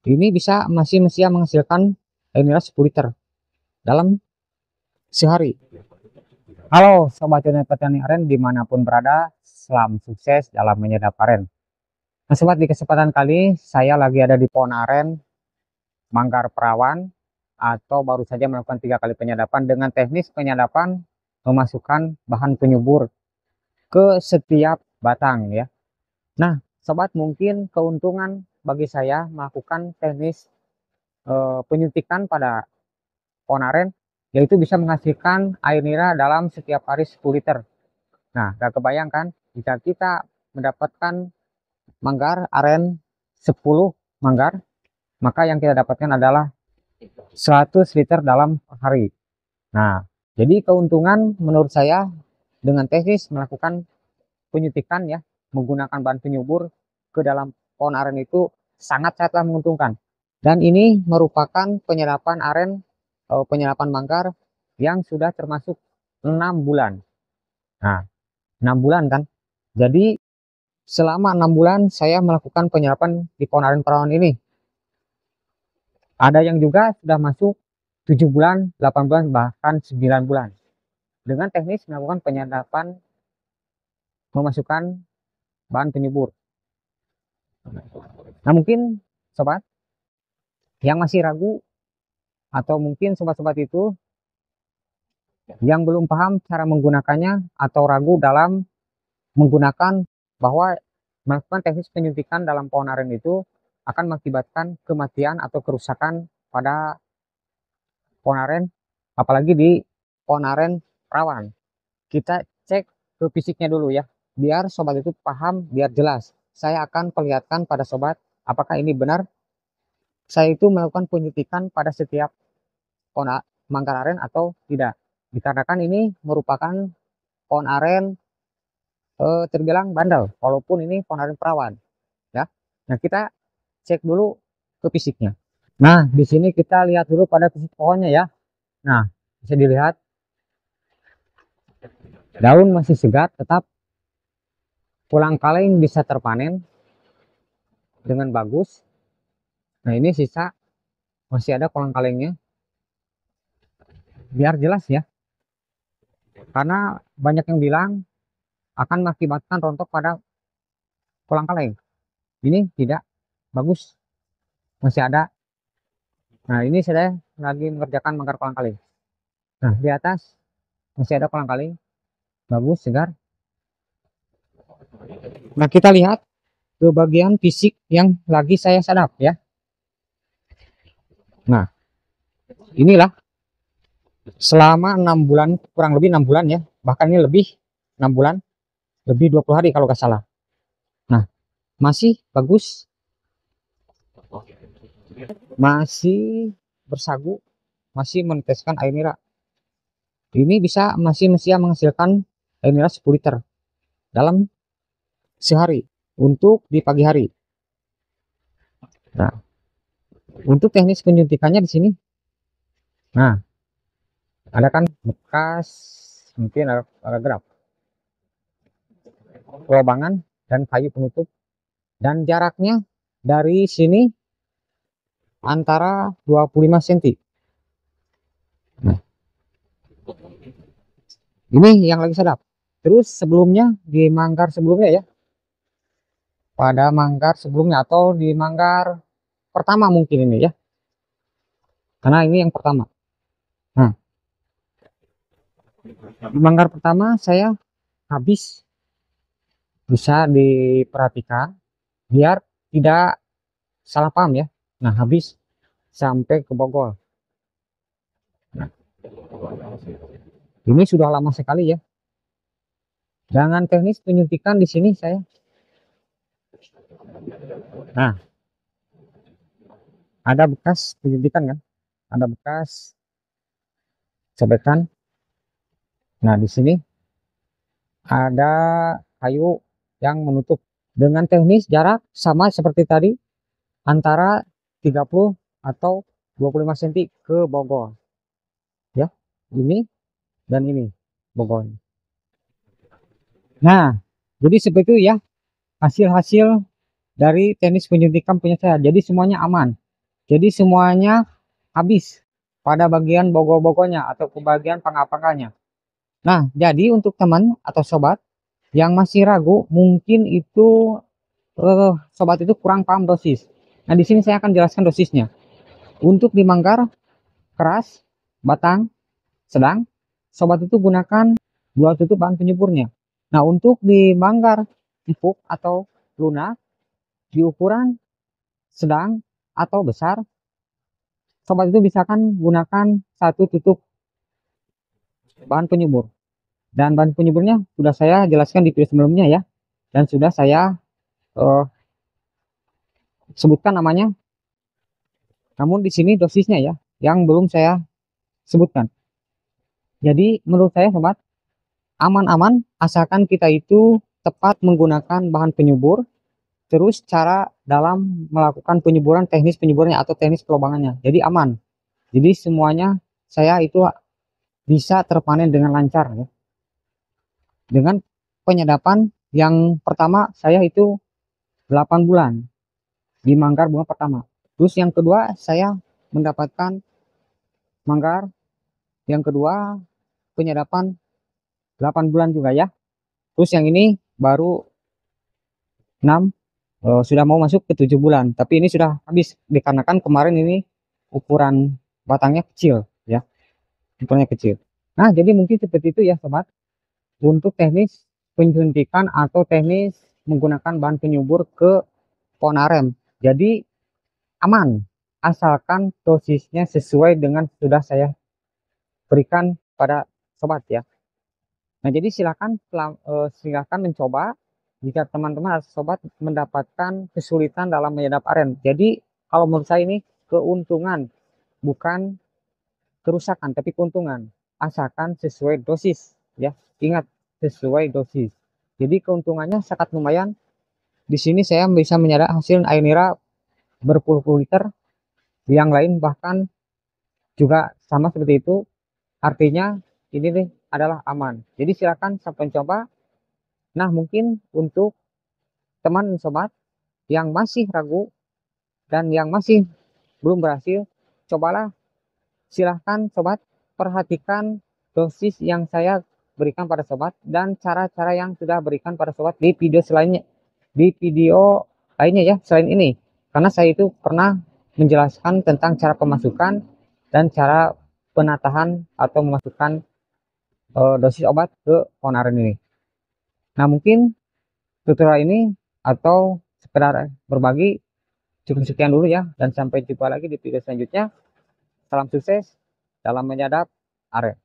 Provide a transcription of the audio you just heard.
Ini masih menghasilkan air mineral 10 liter dalam sehari. Halo Sobat Petani Aren dimanapun berada, selamat sukses dalam menyedap aren. Nah Sobat, di kesempatan kali saya lagi ada di pohon aren Manggar Perawan, atau baru saja melakukan 3 kali penyadapan dengan teknis penyadapan memasukkan bahan penyubur ke setiap batang ya. Nah Sobat, mungkin keuntungan bagi saya melakukan teknis penyuntikan pada pohon aren, yaitu bisa menghasilkan air nira dalam setiap hari 10 liter. Nah, gak kebayangkan jika kita mendapatkan manggar aren 10 manggar, maka yang kita dapatkan adalah 100 liter dalam hari. Nah, jadi keuntungan menurut saya dengan teknis melakukan penyuntikan ya, menggunakan bahan penyubur ke dalam pohon aren itu sangat-sangatlah menguntungkan. Dan ini merupakan penyerapan aren, penyerapan manggar yang sudah termasuk 6 bulan. Nah, 6 bulan kan. Jadi selama 6 bulan saya melakukan penyerapan di pohon aren perawan ini. Ada yang juga sudah masuk 7 bulan, 8 bulan, bahkan 9 bulan. Dengan teknis melakukan penyerapan memasukkan bahan penyubur. Nah mungkin sobat yang masih ragu, atau mungkin sobat-sobat itu yang belum paham cara menggunakannya, atau ragu dalam menggunakan bahwa melakukan teknis penyuntikan dalam pohon aren itu akan mengakibatkan kematian atau kerusakan pada pohon aren, apalagi di pohon aren perawan. Kita cek ke fisiknya dulu ya, biar sobat itu paham, biar jelas. Saya akan perlihatkan pada sobat apakah ini benar saya itu melakukan penyuntikan pada setiap pohon manggar aren atau tidak. Dikarenakan ini merupakan pohon aren terbilang bandel, walaupun ini pohon aren perawan ya. Nah kita cek dulu ke fisiknya. Nah di sini kita lihat dulu pada fisik pohonnya ya. Nah bisa dilihat daun masih segar, tetap pulang kaleng bisa terpanen dengan bagus. Nah ini sisa masih ada kolang kalengnya, biar jelas ya, karena banyak yang bilang akan mengakibatkan rontok pada kolang kaleng. Ini tidak bagus, masih ada. Nah ini saya lagi mengerjakan manggar kolang kaleng. Nah di atas masih ada kolang kaleng, bagus, segar. Nah kita lihat ke bagian fisik yang lagi saya sadap ya. Nah inilah selama 6 bulan, kurang lebih 6 bulan ya, bahkan ini lebih 6 bulan, lebih 20 hari kalau nggak salah. Nah masih bagus, masih bersagu, masih meneteskan air nira. Ini masih menghasilkan air nira 10 liter dalam sehari untuk di pagi hari. Nah untuk teknis penyuntikannya di sini, nah ada kan bekas, mungkin agak gelap, lubangan dan kayu penutup, dan jaraknya dari sini antara 25 cm. Nah, ini yang lagi sadap. Terus sebelumnya di manggar sebelumnya ya, pada manggar sebelumnya atau di manggar pertama mungkin ini ya, karena ini yang pertama. Nah di manggar pertama saya habis, bisa diperhatikan biar tidak salah paham ya. Nah habis sampai ke Bogor. Nah, ini sudah lama sekali ya. Dengan teknis penyuntikan di sini saya. Nah, ada bekas penyuntikan kan? Ada bekas sobekan. Nah, di sini ada kayu yang menutup dengan teknis jarak sama seperti tadi, antara 30 atau 25 cm ke Bogor. Ya, ini dan ini Bogor. Nah, jadi seperti itu ya hasil-hasil dari teknis penyuntikan punya saya. Jadi semuanya aman. Jadi semuanya habis pada bagian bogor-bogornya atau ke bagian pangkal-pangkalnya. Nah, jadi untuk teman atau sobat yang masih ragu, mungkin itu sobat itu kurang paham dosis. Nah, di sini saya akan jelaskan dosisnya. Untuk di manggar keras, batang, sedang, sobat itu gunakan 2 tutup bahan penyuburnya. Nah, untuk di manggar empuk atau lunak di ukuran sedang atau besar, sobat itu bisa kan gunakan 1 tutup bahan penyubur. Dan bahan penyuburnya sudah saya jelaskan di video sebelumnya ya, dan sudah saya eh, sebutkan namanya. Namun di sini dosisnya ya, yang belum saya sebutkan. Jadi menurut saya sobat, aman-aman asalkan kita itu tepat menggunakan bahan penyubur, terus cara dalam melakukan penyuburan, teknis penyuburnya atau teknis pelobangannya. Jadi aman. Jadi semuanya saya itu bisa terpanen dengan lancar ya. Dengan penyedapan yang pertama saya itu 8 bulan di manggar bunga pertama. Terus yang kedua saya mendapatkan manggar yang kedua penyadapan 8 bulan juga ya. Terus yang ini baru 6, sudah mau masuk ke 7 bulan. Tapi ini sudah habis dikarenakan kemarin ini ukuran batangnya kecil ya. Ukurannya kecil. Nah, jadi mungkin seperti itu ya sobat. Untuk teknis penyuntikan atau teknis menggunakan bahan penyubur ke pohon aren. Jadi aman asalkan dosisnya sesuai dengan sudah saya berikan pada sobat ya. Nah, jadi silakan mencoba jika teman-teman atau sobat mendapatkan kesulitan dalam menyedap aren. Jadi kalau menurut saya ini keuntungan, bukan kerusakan tapi keuntungan, asalkan sesuai dosis ya. Ingat, sesuai dosis. Jadi keuntungannya sangat lumayan. Di sini saya bisa menyadap hasil air nira berpuluh-puluh liter, yang lain bahkan juga sama seperti itu. Artinya ini nih adalah aman. Jadi silakan sampai coba. Nah, mungkin untuk teman sobat yang masih ragu dan yang masih belum berhasil, cobalah, silahkan sobat perhatikan dosis yang saya berikan pada sobat dan cara-cara yang sudah berikan pada sobat di video selainnya, di video lainnya ya selain ini, karena saya itu pernah menjelaskan tentang cara pemasukan dan cara penatahan atau memasukkan dosis obat ke pohon aren ini. Nah, mungkin tutorial ini atau sekedar berbagi cukup sekian dulu ya, dan sampai jumpa lagi di video selanjutnya. Salam sukses dalam menyadap aren.